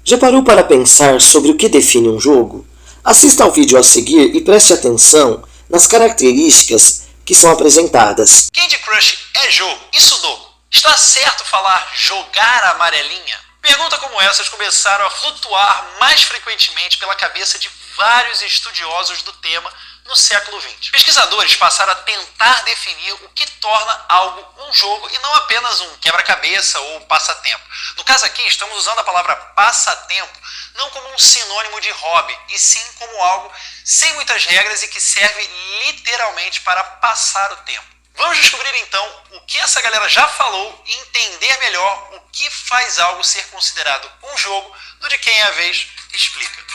Já parou para pensar sobre o que define um jogo? Assista ao vídeo a seguir e preste atenção nas características que são apresentadas. Candy Crush é jogo e Sudoku? Está certo falar jogar a amarelinha? Perguntas como essas começaram a flutuar mais frequentemente pela cabeça de vários estudiosos do tema no século XX. Pesquisadores passaram a tentar definir o que torna algo um jogo e não apenas um quebra-cabeça ou passatempo. No caso aqui, estamos usando a palavra passatempo não como um sinônimo de hobby, e sim como algo sem muitas regras e que serve literalmente para passar o tempo. Vamos descobrir então o que essa galera já falou e entender melhor o que faz algo ser considerado um jogo do De Quem é a Vez explica.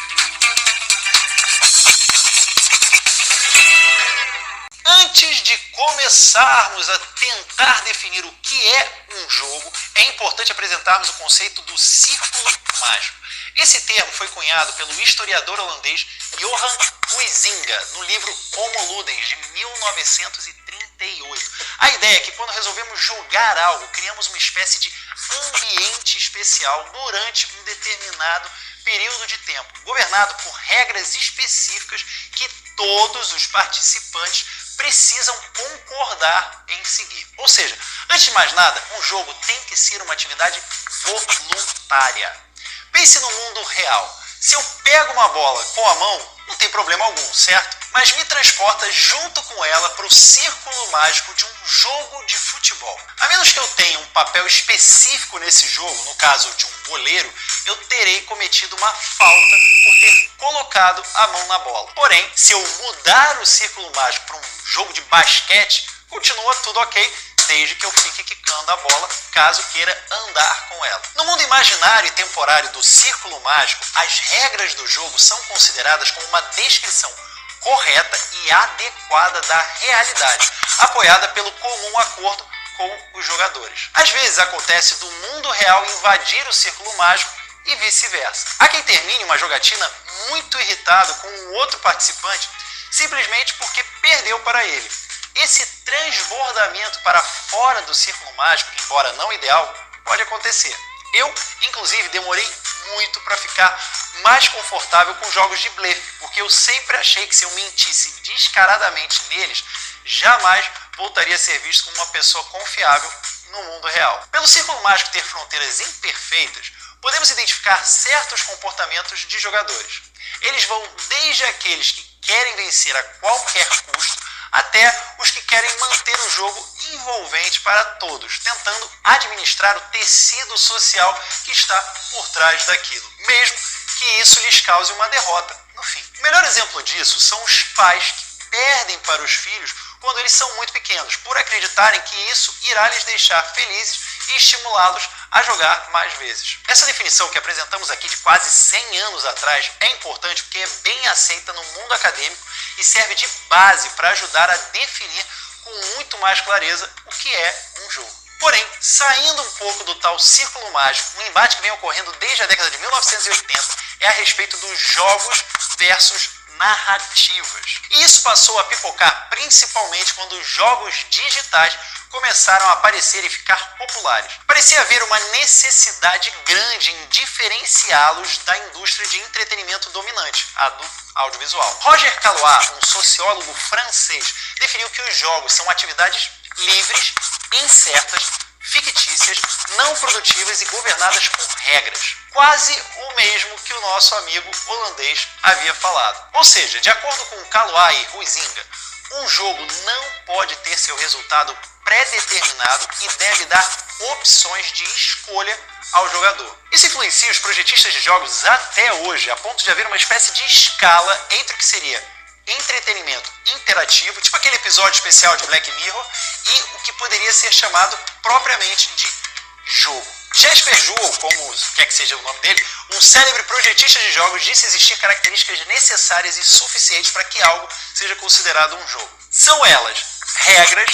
Antes de começarmos a tentar definir o que é um jogo, é importante apresentarmos o conceito do círculo mágico. Esse termo foi cunhado pelo historiador holandês Johan Huizinga no livro Homo Ludens, de 1938. A ideia é que quando resolvemos jogar algo, criamos uma espécie de ambiente especial durante um determinado período de tempo, governado por regras específicas que todos os participantes precisam concordar em seguir. Ou seja, antes de mais nada, um jogo tem que ser uma atividade voluntária. Pense no mundo real. Se eu pego uma bola com a mão, não tem problema algum, certo? Mas me transporta junto com ela para o círculo mágico de um jogo de futebol. A menos que eu tenha um papel específico nesse jogo, no caso de um goleiro, eu terei cometido uma falta por ter colocado a mão na bola. Porém, se eu mudar o círculo mágico para um jogo de basquete, continua tudo ok, desde que eu fique quicando a bola, caso queira andar com ela. No mundo imaginário e temporário do círculo mágico, as regras do jogo são consideradas como uma descrição correta e adequada da realidade, apoiada pelo comum acordo com os jogadores. Às vezes acontece do mundo real invadir o círculo mágico e vice-versa. Há quem termine uma jogatina muito irritado com o outro participante, simplesmente porque perdeu para ele. Esse transbordamento para fora do círculo mágico, embora não ideal, pode acontecer. Eu, inclusive, demorei muito para ficar mais confortável com jogos de blefe, porque eu sempre achei que se eu mentisse descaradamente neles, jamais voltaria a ser visto como uma pessoa confiável no mundo real. Pelo círculo mágico ter fronteiras imperfeitas, podemos identificar certos comportamentos de jogadores. Eles vão desde aqueles que querem vencer a qualquer custo, até os que querem manter o jogo envolvente para todos, tentando administrar o tecido social que está por trás daquilo, mesmo que isso lhes cause uma derrota no fim. O melhor exemplo disso são os pais que perdem para os filhos quando eles são muito pequenos, por acreditarem que isso irá lhes deixar felizes e estimulá-los a jogar mais vezes. Essa definição que apresentamos aqui de quase 100 anos atrás é importante porque é bem aceita no mundo acadêmico e serve de base para ajudar a definir com muito mais clareza o que é um jogo. Porém, saindo um pouco do tal círculo mágico, um embate que vem ocorrendo desde a década de 1980 é a respeito dos jogos versus narrativas. E isso passou a pipocar principalmente quando os jogos digitais começaram a aparecer e ficar populares. Parecia haver uma necessidade grande em diferenciá-los da indústria de entretenimento dominante, a do audiovisual. Roger Caillois, um sociólogo francês, definiu que os jogos são atividades livres, incertas, fictícias, não produtivas e governadas por regras. Quase o mesmo que o nosso amigo holandês havia falado. Ou seja, de acordo com Caillois e Huizinga, um jogo não pode ter seu resultado pré-determinado e deve dar opções de escolha ao jogador. Isso influencia os projetistas de jogos até hoje, a ponto de haver uma espécie de escala entre o que seria entretenimento interativo, tipo aquele episódio especial de Black Mirror, e o que poderia ser chamado propriamente de jogo. Jesper Juhl, como quer que seja o nome dele, um célebre projetista de jogos, disse existir características necessárias e suficientes para que algo seja considerado um jogo. São elas: regras,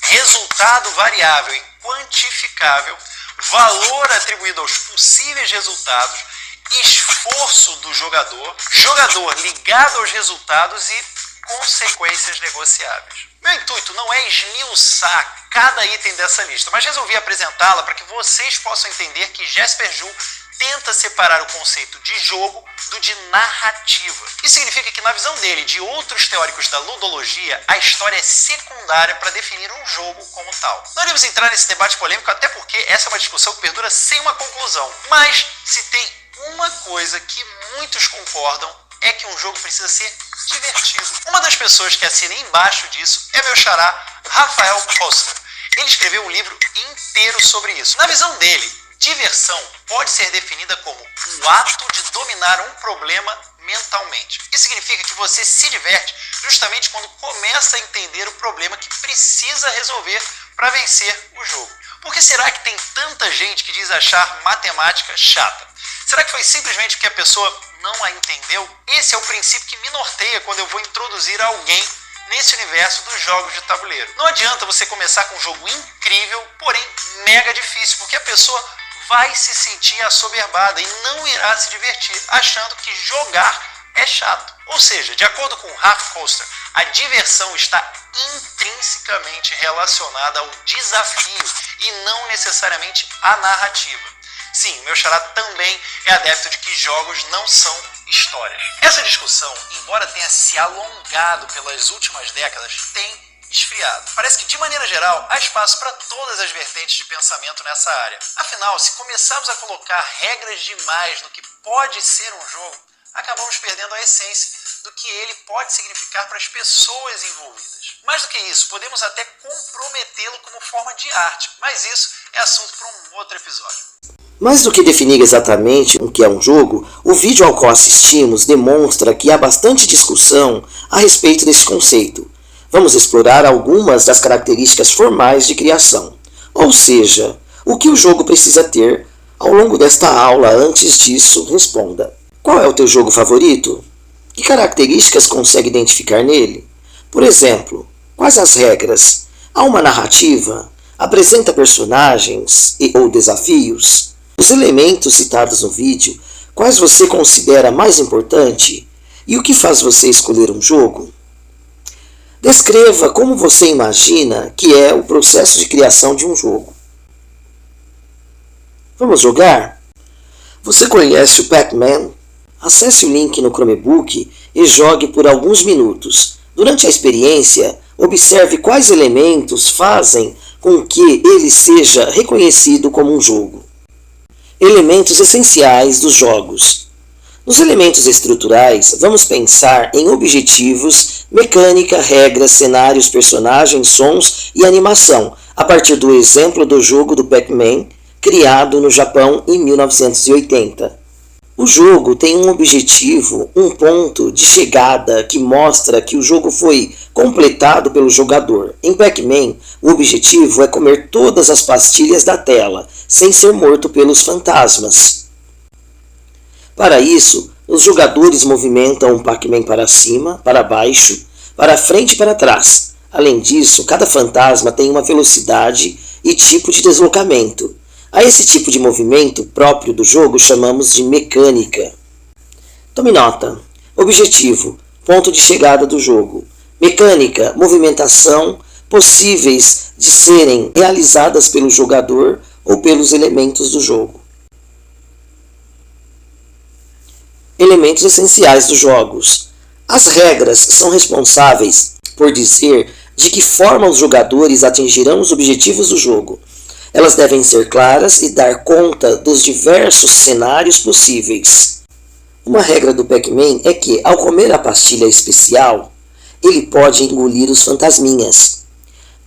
resultado variável e quantificável, valor atribuído aos possíveis resultados, esforço do jogador, jogador ligado aos resultados e consequências negociáveis. Meu intuito não é esmiuçar cada item dessa lista, mas resolvi apresentá-la para que vocês possam entender que Jesper Juhl tenta separar o conceito de jogo do de narrativa. Isso significa que, na visão dele e de outros teóricos da ludologia, a história é secundária para definir um jogo como tal. Não iremos entrar nesse debate polêmico, até porque essa é uma discussão que perdura sem uma conclusão. Mas, se tem uma coisa que muitos concordam, é que um jogo precisa ser divertido. Uma das pessoas que assina embaixo disso é meu xará, Rafael Costa. Ele escreveu um livro inteiro sobre isso. Na visão dele, diversão pode ser definida como o ato de dominar um problema mentalmente. Isso significa que você se diverte justamente quando começa a entender o problema que precisa resolver para vencer o jogo. Por que será que tem tanta gente que diz achar matemática chata? Será que foi simplesmente porque a pessoa não a entendeu? Esse é o princípio que me norteia quando eu vou introduzir alguém nesse universo dos jogos de tabuleiro. Não adianta você começar com um jogo incrível, porém mega difícil, porque a pessoa vai se sentir assoberbada e não irá se divertir, achando que jogar é chato. Ou seja, de acordo com Ralph Koster, a diversão está intrinsecamente relacionada ao desafio e não necessariamente à narrativa. Sim, meu xará também é adepto de que jogos não são histórias. Essa discussão, embora tenha se alongado pelas últimas décadas, tem esfriado. Parece que, de maneira geral, há espaço para todas as vertentes de pensamento nessa área. Afinal, se começarmos a colocar regras demais no que pode ser um jogo, acabamos perdendo a essência do que ele pode significar para as pessoas envolvidas. Mais do que isso, podemos até comprometê-lo como forma de arte, mas isso é assunto para um outro episódio. Mais do que definir exatamente o que é um jogo, o vídeo ao qual assistimos demonstra que há bastante discussão a respeito desse conceito. Vamos explorar algumas das características formais de criação, ou seja, o que o jogo precisa ter. Ao longo desta aula, antes disso, responda: qual é o teu jogo favorito? Que características consegue identificar nele? Por exemplo, quais as regras? Há uma narrativa? Apresenta personagens ou desafios? Os elementos citados no vídeo, quais você considera mais importante? E o que faz você escolher um jogo? Descreva como você imagina que é o processo de criação de um jogo. Vamos jogar? Você conhece o Pac-Man? Acesse o link no Chromebook e jogue por alguns minutos. Durante a experiência, observe quais elementos fazem com que ele seja reconhecido como um jogo. Elementos essenciais dos jogos. Nos elementos estruturais, vamos pensar em objetivos, mecânica, regras, cenários, personagens, sons e animação, a partir do exemplo do jogo do Pac-Man, criado no Japão em 1980. O jogo tem um objetivo, um ponto de chegada que mostra que o jogo foi completado pelo jogador. Em Pac-Man, o objetivo é comer todas as pastilhas da tela, sem ser morto pelos fantasmas. Para isso, os jogadores movimentam o Pac-Man para cima, para baixo, para frente e para trás. Além disso, cada fantasma tem uma velocidade e tipo de deslocamento. A esse tipo de movimento próprio do jogo chamamos de mecânica. Tome nota. Objetivo, ponto de chegada do jogo. Mecânica, movimentação possíveis de serem realizadas pelo jogador ou pelos elementos do jogo. Elementos essenciais dos jogos. As regras são responsáveis por dizer de que forma os jogadores atingirão os objetivos do jogo. Elas devem ser claras e dar conta dos diversos cenários possíveis. Uma regra do Pac-Man é que, ao comer a pastilha especial, ele pode engolir os fantasminhas.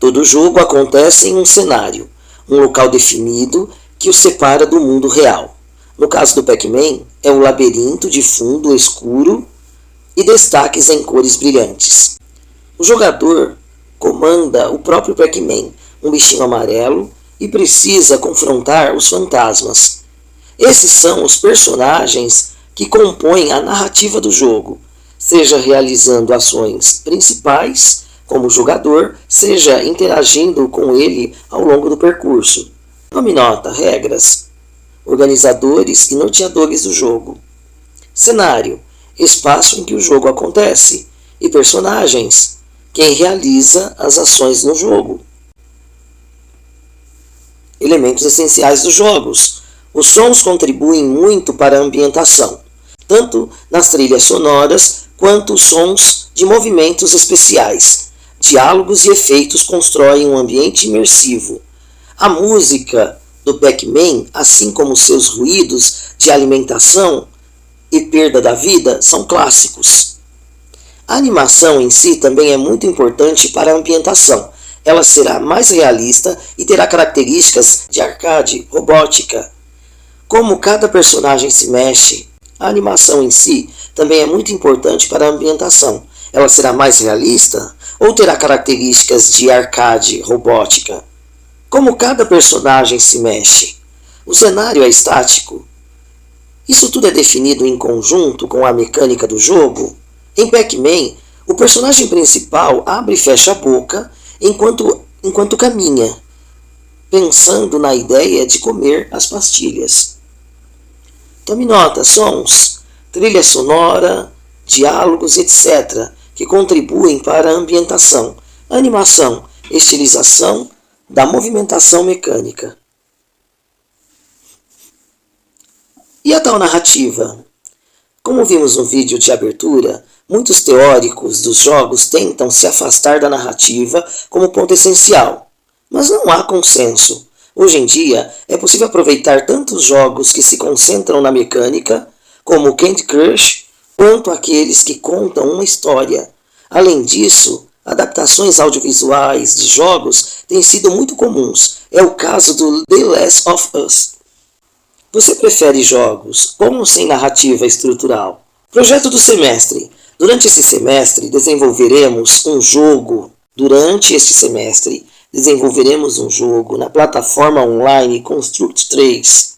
Todo jogo acontece em um cenário, um local definido que o separa do mundo real. No caso do Pac-Man, é um labirinto de fundo escuro e destaques em cores brilhantes. O jogador comanda o próprio Pac-Man, um bichinho amarelo, e precisa confrontar os fantasmas. Esses são os personagens que compõem a narrativa do jogo, seja realizando ações principais, como jogador, seja interagindo com ele ao longo do percurso. Tome nota, regras, organizadores e norteadores do jogo. Cenário, espaço em que o jogo acontece, e personagens, quem realiza as ações no jogo. Elementos essenciais dos jogos. Os sons contribuem muito para a ambientação, tanto nas trilhas sonoras quanto os sons de movimentos especiais. Diálogos e efeitos constroem um ambiente imersivo. A música do Pac-Man, assim como seus ruídos de alimentação e perda da vida, são clássicos. A animação em si também é muito importante para a ambientação. Ela será mais realista e terá características de arcade, robótica. Como cada personagem se mexe, a animação em si também é muito importante para a ambientação. Ela será mais realista ou terá características de arcade, robótica? Como cada personagem se mexe? O cenário é estático? Isso tudo é definido em conjunto com a mecânica do jogo? Em Pac-Man, o personagem principal abre e fecha a boca enquanto caminha, pensando na ideia de comer as pastilhas. Tome nota, sons, trilha sonora, diálogos, etc., que contribuem para a ambientação, animação, estilização da movimentação mecânica. E a tal narrativa? Como vimos no vídeo de abertura, muitos teóricos dos jogos tentam se afastar da narrativa como ponto essencial, mas não há consenso. Hoje em dia, é possível aproveitar tanto os jogos que se concentram na mecânica, como o Candy Crush, quanto aqueles que contam uma história. Além disso, adaptações audiovisuais de jogos têm sido muito comuns. É o caso do The Last of Us. Você prefere jogos com ou sem narrativa estrutural? Projeto do semestre. Durante este semestre, desenvolveremos um jogo na plataforma online Construct 3,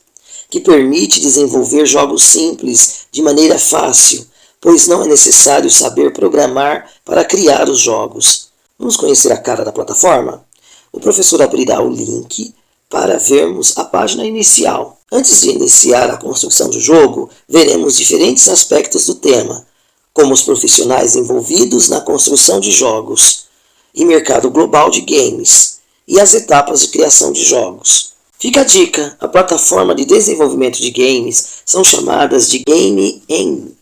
que permite desenvolver jogos simples de maneira fácil, pois não é necessário saber programar para criar os jogos. Vamos conhecer a cara da plataforma? O professor abrirá o link para vermos a página inicial. Antes de iniciar a construção do jogo, veremos diferentes aspectos do tema, como os profissionais envolvidos na construção de jogos e mercado global de games, e as etapas de criação de jogos. Fica a dica, a plataforma de desenvolvimento de games são chamadas de Game Engines.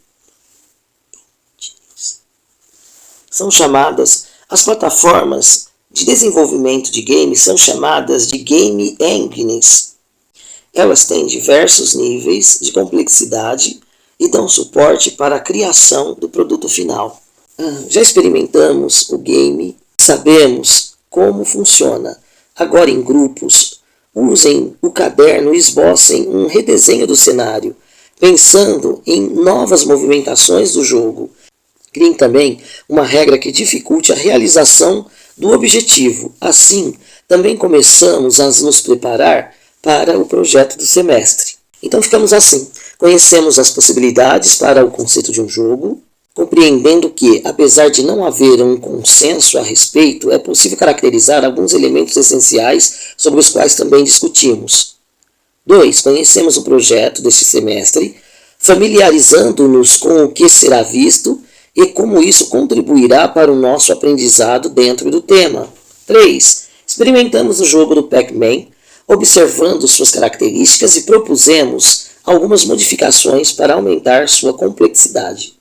As plataformas de desenvolvimento de games são chamadas de Game Engines. Elas têm diversos níveis de complexidade e dão suporte para a criação do produto final. Já experimentamos o game, sabemos como funciona. Agora em grupos, usem o caderno e esbocem um redesenho do cenário, pensando em novas movimentações do jogo. Criem também uma regra que dificulte a realização do objetivo. Assim, também começamos a nos preparar para o projeto do semestre. Então ficamos assim. Conhecemos as possibilidades para o conceito de um jogo, compreendendo que, apesar de não haver um consenso a respeito, é possível caracterizar alguns elementos essenciais sobre os quais também discutimos. 2. Conhecemos o projeto deste semestre, familiarizando-nos com o que será visto e como isso contribuirá para o nosso aprendizado dentro do tema. 3. Experimentamos o jogo do Pac-Man, observando suas características e propusemos algumas modificações para aumentar sua complexidade.